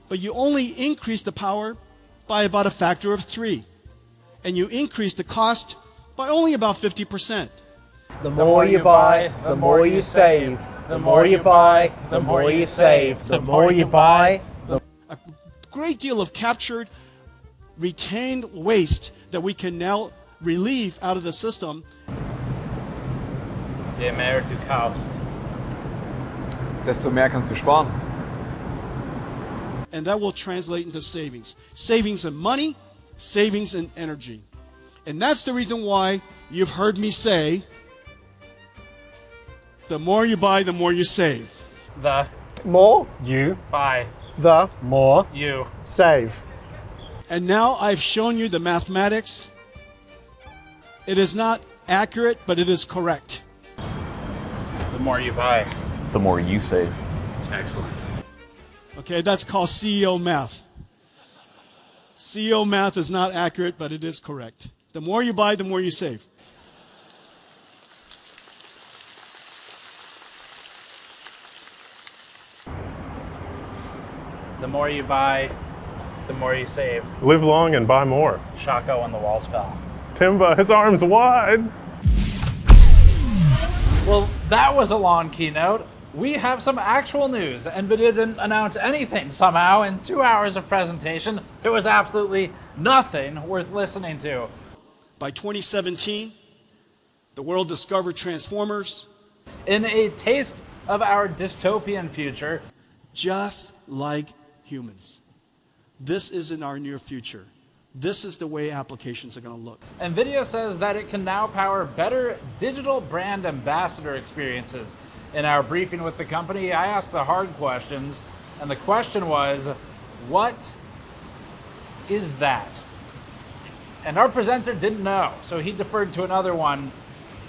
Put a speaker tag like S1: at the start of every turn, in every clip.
S1: but you only increase the power by about a factor of 3. And you increase the cost by only about 50%.
S2: The more you buy, the more you save. The more you buy, the more you save. The more you buy,
S1: A great deal of captured, retained waste that we can now relieve out of the system.
S3: Je mehr du kaufst,
S4: desto mehr kannst du sparen.
S1: And that will translate into savings. Savings in money, savings in energy. And that's the reason why you've heard me say, the more you buy, the more you save.
S3: the
S5: More
S2: you
S3: buy,
S5: the
S2: more
S3: you.
S5: save.
S1: And now I've shown you the mathematics. It is not accurate, but it is correct.
S3: The more you buy.
S6: The more you save.
S3: Excellent.
S1: Okay, that's called CEO math. CEO math is not accurate, but it is correct. The more you buy, the more you save.
S3: The more you buy, the more you save.
S7: Live long and buy more.
S3: Shako when the walls fell.
S7: Timba, his arms wide.
S3: Well, that was a long keynote. We have some actual news. NVIDIA didn't announce anything somehow. In 2 hours of presentation, there was absolutely nothing worth listening to.
S1: By 2017, the world discovered transformers,
S3: In a taste of our dystopian future,
S1: just like humans. This is in our near future. This is the way applications are going to look.
S3: NVIDIA says that it can now power better digital brand ambassador experiences. In our briefing with the company, I asked the hard questions, and the question was, what is that? And our presenter didn't know, so he deferred to another one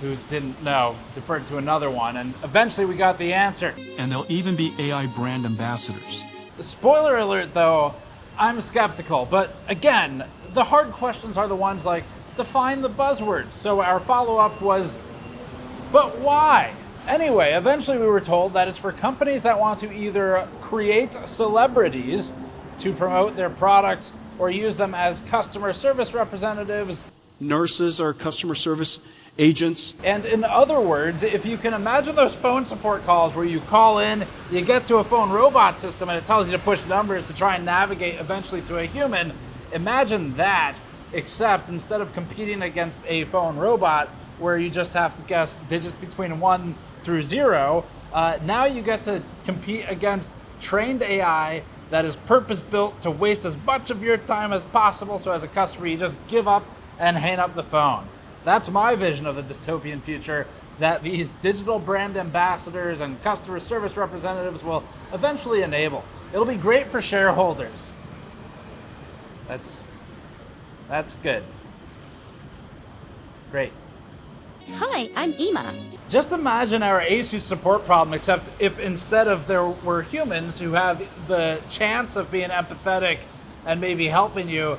S3: who didn't know, deferred to another one, and eventually we got the answer.
S8: And there'll even be AI brand ambassadors.
S3: Spoiler alert though, I'm skeptical, but again, the hard questions are the ones like, define the buzzwords. So our follow-up was, but why? Anyway, eventually we were told that it's for companies that want to either create celebrities to promote their products or use them as customer service representatives.
S1: Nurses are customer service agents.
S3: And in other words, if you can imagine those phone support calls where you call in, you get to a phone robot system and it tells you to push numbers to try and navigate eventually to a human, imagine that, except instead of competing against a phone robot where you just have to guess digits between 1 through 0, now you get to compete against trained AI that is purpose-built to waste as much of your time as possible, so as a customer you just give up and hang up the phone. That's my vision of the dystopian future that these digital brand ambassadors and customer service representatives will eventually enable. It'll be great for shareholders. That's good. Great.
S9: Hi, I'm Ema.
S3: Just imagine our Asus support problem, except if instead of there were humans who have the chance of being empathetic and maybe helping you,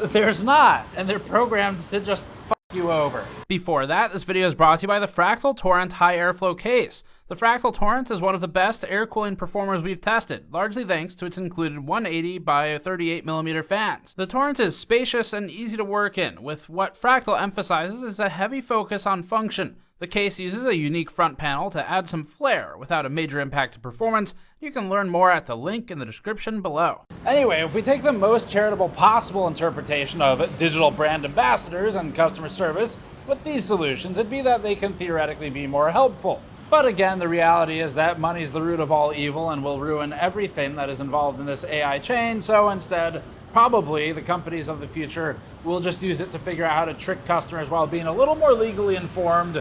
S3: there's not, and they're programmed to just fuck you over. Before that, this video is brought to you by the Fractal Torrent High Airflow Case. The Fractal Torrent is one of the best air cooling performers we've tested, largely thanks to its included 180 by 38mm fans. The Torrent is spacious and easy to work in, with what Fractal emphasizes is a heavy focus on function. The case uses a unique front panel to add some flair without a major impact to performance. You can learn more at the link in the description below. Anyway, if we take the most charitable possible interpretation of digital brand ambassadors and customer service with these solutions, it'd be that they can theoretically be more helpful. But again, the reality is that money's the root of all evil and will ruin everything that is involved in this AI chain, so instead, probably the companies of the future will just use it to figure out how to trick customers while being a little more legally informed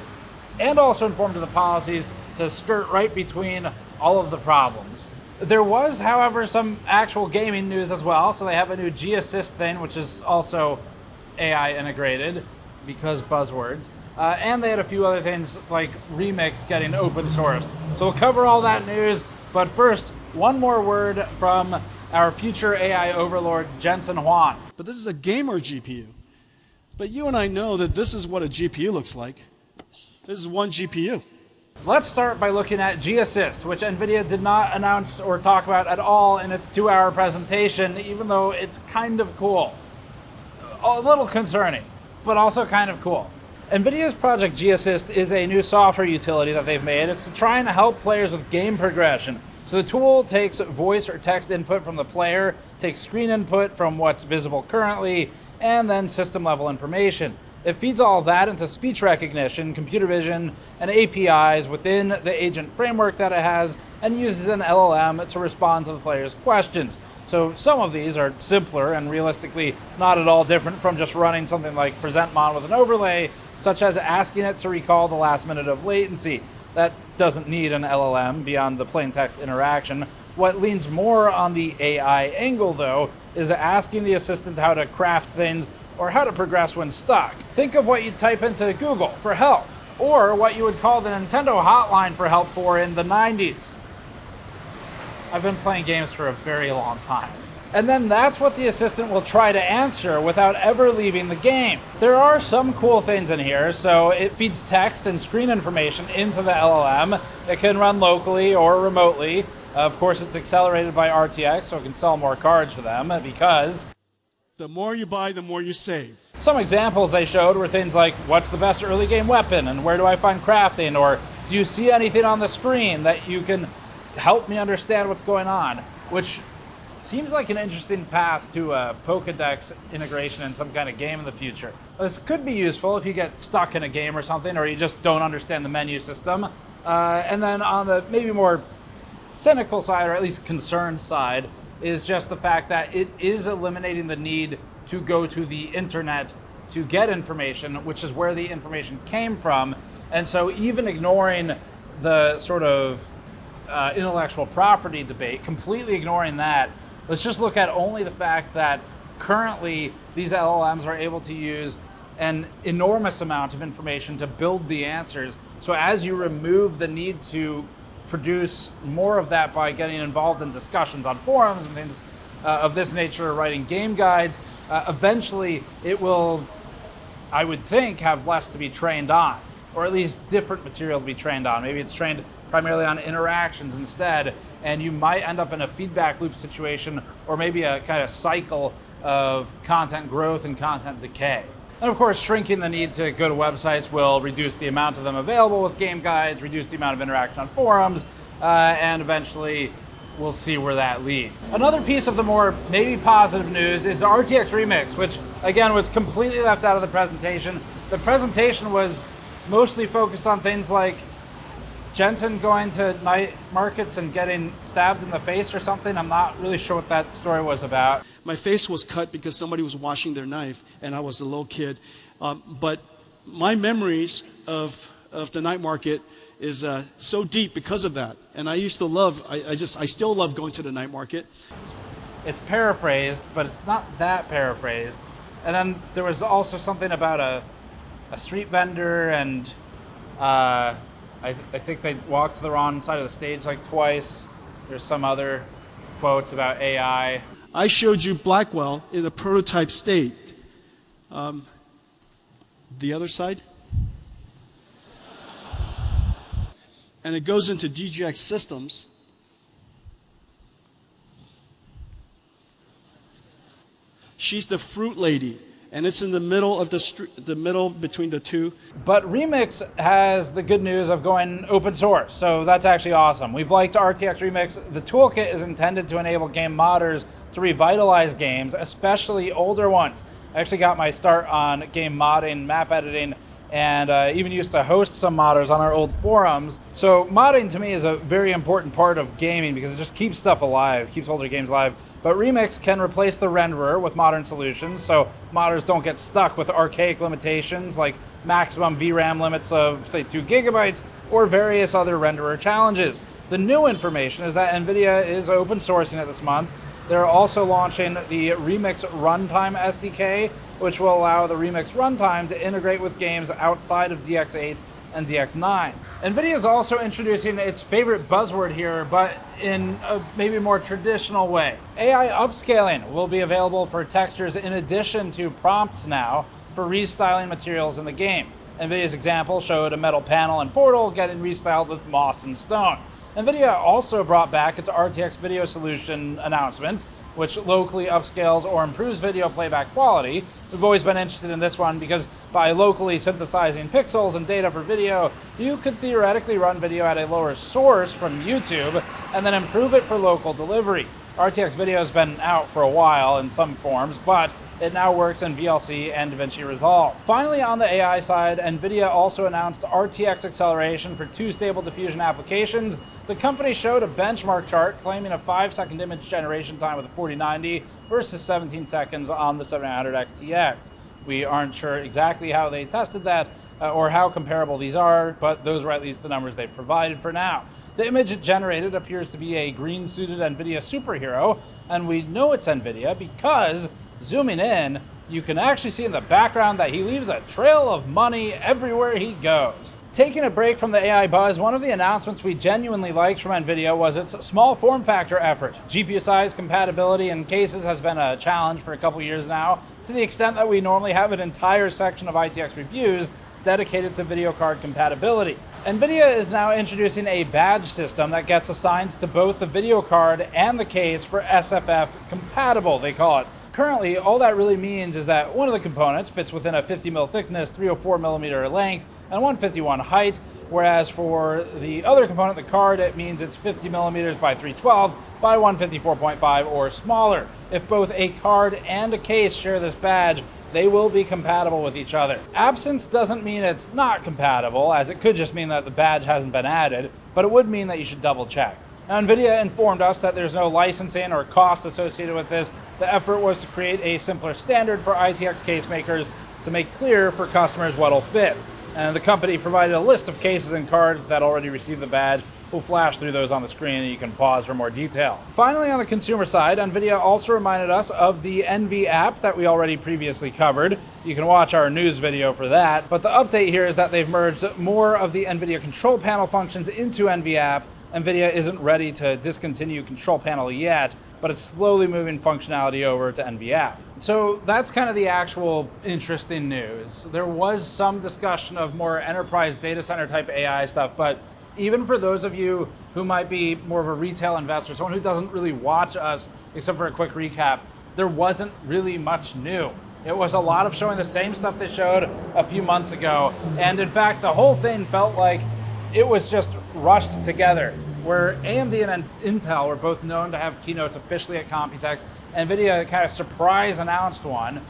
S3: and also informed of the policies to skirt right between all of the problems. There was, however, some actual gaming news as well. So they have a new G-Assist thing, which is also AI integrated, because buzzwords. And they had a few other things like Remix getting open sourced. So we'll cover all that news, but first, one more word from our future AI overlord, Jensen Huang.
S1: But this is a gamer GPU. But you and I know that this is what a GPU looks like. This is one GPU.
S3: Let's start by looking at G-Assist, which NVIDIA did not announce or talk about at all in its 2-hour presentation, even though it's kind of cool. A little concerning, but also kind of cool. NVIDIA's Project G-Assist is a new software utility that they've made. It's to try and help players with game progression. So the tool takes voice or text input from the player, takes screen input from what's visible currently, and then system level information. It feeds all of that into speech recognition, computer vision, and APIs within the agent framework that it has, and uses an LLM to respond to the player's questions. So some of these are simpler and realistically not at all different from just running something like PresentMon with an overlay, such as asking it to recall the last minute of latency. That doesn't need an LLM beyond the plain text interaction. What leans more on the AI angle, though, is asking the assistant how to craft things or how to progress when stuck. Think of what you'd type into Google for help, or what you would call the Nintendo hotline for help for in the 90s. I've been playing games for a very long time. And then that's what the assistant will try to answer without ever leaving the game. There are some cool things in here, so it feeds text and screen information into the LLM. It can run locally or remotely. Of course, it's accelerated by RTX, so it can sell more cards for them, because
S1: The more you buy, the more you save.
S3: some examples they showed were things like, what's the best early game weapon, and where do I find crafting, or do you see anything on the screen that you can help me understand what's going on, which seems like an interesting path to a Pokédex integration in some kind of game in the future. This could be useful if you get stuck in a game or something, or you just don't understand the menu system. And then on the maybe more cynical side, or at least concerned side, is just the fact that it is eliminating the need to go to the internet to get information, which is where the information came from. And so even ignoring the sort of intellectual property debate, completely ignoring that, let's just look at only the fact that currently these LLMs are able to use an enormous amount of information to build the answers. So as you remove the need to produce more of that by getting involved in discussions on forums and things of this nature, or writing game guides, eventually it will, I would think, have less to be trained on, or at least different material to be trained on. Maybe it's trained primarily on interactions instead, and you might end up in a feedback loop situation, or maybe a kind of cycle of content growth and content decay. And of course, shrinking the need to go to websites will reduce the amount of them available with game guides, reduce the amount of interaction on forums, and eventually we'll see where that leads. Another piece of the more maybe positive news is RTX Remix, which again was completely left out of the presentation. The presentation was mostly focused on things like Jensen going to night markets and getting stabbed in the face or something. I'm not really sure what that story was about.
S1: My face was cut because somebody was washing their knife, and I was a little kid. But my memories of the night market is so deep because of that. And I used to love, I still love going to the night market.
S3: It's paraphrased, but it's not that paraphrased. And then there was also something about a street vendor, and I think they walked to the wrong side of the stage like twice. There's some other quotes about AI.
S1: I showed you Blackwell in the prototype state. The other side. And it goes into DGX systems. She's the fruit lady, and it's in the middle of the middle between the two.
S3: But Remix has the good news of going open source, so that's actually awesome. We've liked RTX Remix. The toolkit is intended to enable game modders to revitalize games, especially older ones. I actually got my start on game modding, map editing, and even used to host some modders on our old forums. So modding to me is a very important part of gaming because it just keeps stuff alive, keeps older games alive. But Remix can replace the renderer with modern solutions, so modders don't get stuck with archaic limitations like maximum VRAM limits of, say, 2 gigabytes, or various other renderer challenges. The new information is that NVIDIA is open sourcing it this month. They're also launching the Remix Runtime SDK, which will allow the Remix runtime to integrate with games outside of DX8 and DX9. NVIDIA is also introducing its favorite buzzword here, but in a maybe more traditional way. AI upscaling will be available for textures in addition to prompts now for restyling materials in the game. NVIDIA's example showed a metal panel and portal getting restyled with moss and stone. NVIDIA also brought back its RTX video solution announcement, which locally upscales or improves video playback quality. We've always been interested in this one because by locally synthesizing pixels and data for video, you could theoretically run video at a lower source from YouTube and then improve it for local delivery. RTX video has been out for a while in some forms, but it now works in VLC and DaVinci Resolve. Finally, on the AI side, NVIDIA also announced RTX acceleration for 2 stable diffusion applications. The company showed a benchmark chart claiming a 5-second image generation time with a 4090 versus 17 seconds on the 7900 XTX. We aren't sure exactly how they tested that or how comparable these are, but those were at least the numbers they provided for now. The image it generated appears to be a green-suited NVIDIA superhero, and we know it's NVIDIA because zooming in, you can actually see in the background that he leaves a trail of money everywhere he goes. Taking a break from the AI buzz, one of the announcements we genuinely liked from NVIDIA was its small form factor effort. GPU size compatibility in cases has been a challenge for a couple years now, to the extent that we normally have an entire section of ITX reviews dedicated to video card compatibility. NVIDIA is now introducing a badge system that gets assigned to both the video card and the case for SFF compatible, they call it. Currently, all that really means is that one of the components fits within a 50mm thickness, 304mm length, and 151 height, whereas for the other component, the card, it means it's 50mm by 312 by 154.5 or smaller. If both a card and a case share this badge, they will be compatible with each other. Absence doesn't mean it's not compatible, as it could just mean that the badge hasn't been added, but it would mean that you should double check. Now, NVIDIA informed us that there's no licensing or cost associated with this. The effort was to create a simpler standard for ITX case makers to make clear for customers what'll fit. And the company provided a list of cases and cards that already received the badge. We'll flash through those on the screen and you can pause for more detail. Finally, on the consumer side, NVIDIA also reminded us of the NVAPP that we already previously covered. You can watch our news video for that. But the update here is that they've merged more of the NVIDIA control panel functions into NVAPP. NVIDIA isn't ready to discontinue control panel yet, but it's slowly moving functionality over to NVAPP. So that's kind of the actual interesting news. There was some discussion of more enterprise data center type AI stuff, but even for those of you who might be more of a retail investor, someone who doesn't really watch us, except for a quick recap, there wasn't really much new. It was a lot of showing the same stuff they showed a few months ago, and in fact, the whole thing felt like it was just rushed together, where AMD and Intel were both known to have keynotes officially at Computex. NVIDIA kind of surprise announced one,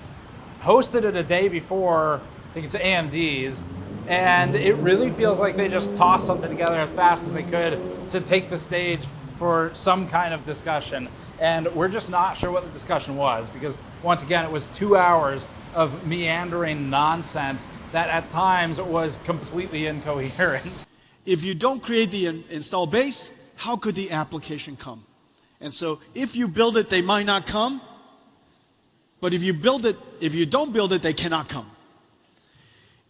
S3: hosted it a day before, I think it's AMD's, and it really feels like they just tossed something together as fast as they could to take the stage for some kind of discussion. And we're just not sure what the discussion was, because once again, it was 2 hours of meandering nonsense that at times was completely incoherent.
S1: If you don't create the install base, how could the application come? And so if you build it, they might not come. But if you build it, if you don't build it, they cannot come.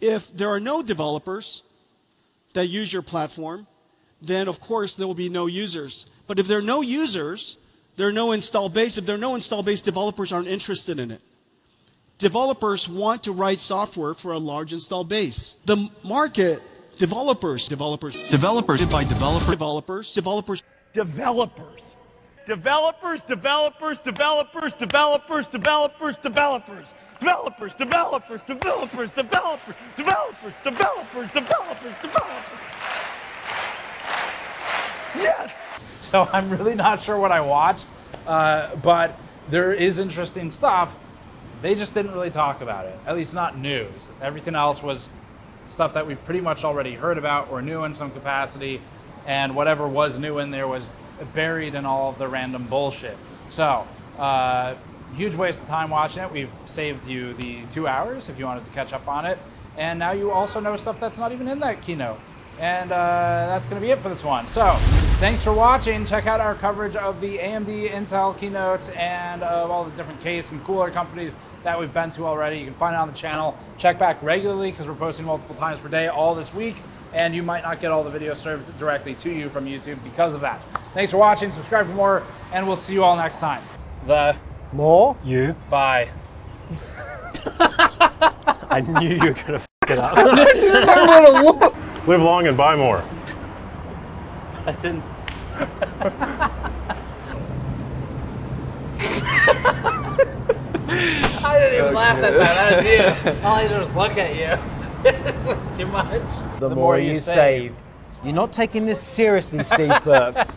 S1: If there are no developers that use your platform, then of course there will be no users. But if there are no users, there are no install base. If there are no install base, developers aren't interested in it. Developers want to write software for a large install base. The market, developers by developers, developers, developers, developers, developers, developers, developers, developers, developers, developers, developers, developers, developers, developers, developers, developers, developers, developers, developers. Yes!
S3: So I'm really not sure what I watched, but there is interesting stuff. They just didn't really talk about it, at least not news. Everything else was stuff that we pretty much already heard about or knew in some capacity, and whatever was new in there was buried in all of the random bullshit. So, huge waste of time watching it. We've saved you the 2 hours if you wanted to catch up on it, and now you also know stuff that's not even in that keynote. And that's going to be it for this one. So, thanks for watching. Check out our coverage of the AMD Intel keynotes and of all the different case and cooler companies that we've been to already. You can find it on the channel. Check back regularly because we're posting multiple times per day all this week, and you might not get all the videos served directly to you from YouTube because of that. Thanks for watching. Subscribe for more, and we'll see you all next time.
S2: More you.
S3: Bye.
S2: I knew you were gonna look it up. I didn't know where to look.
S7: Live long and buy more.
S3: I didn't. I didn't even laugh that time. That was you. All I did was look at you. It's like too much.
S2: The more you save. You're not taking this seriously, Steve Burke.